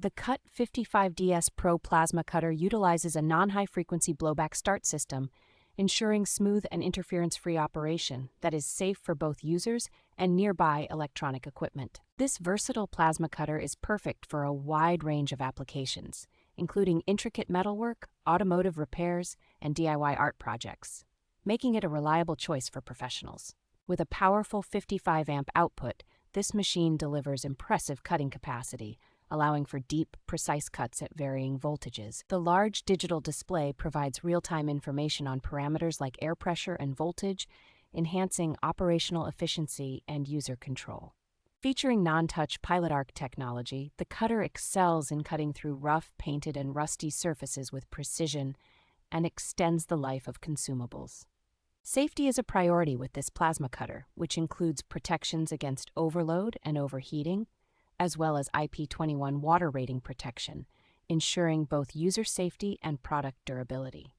The CUT-55DS PRO Plasma Cutter utilizes a non-high-frequency blowback start system, ensuring smooth and interference-free operation that is safe for both users and nearby electronic equipment. This versatile plasma cutter is perfect for a wide range of applications, including intricate metalwork, automotive repairs, and DIY art projects, making it a reliable choice for professionals. With a powerful 55-amp output, this machine delivers impressive cutting capacity, allowing for deep, precise cuts at varying voltages. The large digital display provides real-time information on parameters like air pressure and voltage, enhancing operational efficiency and user control. Featuring non-touch pilot arc technology, the cutter excels in cutting through rough, painted, and rusty surfaces with precision and extends the life of consumables. Safety is a priority with this plasma cutter, which includes protections against overload and overheating, as well as IP21 water rating protection, ensuring both user safety and product durability.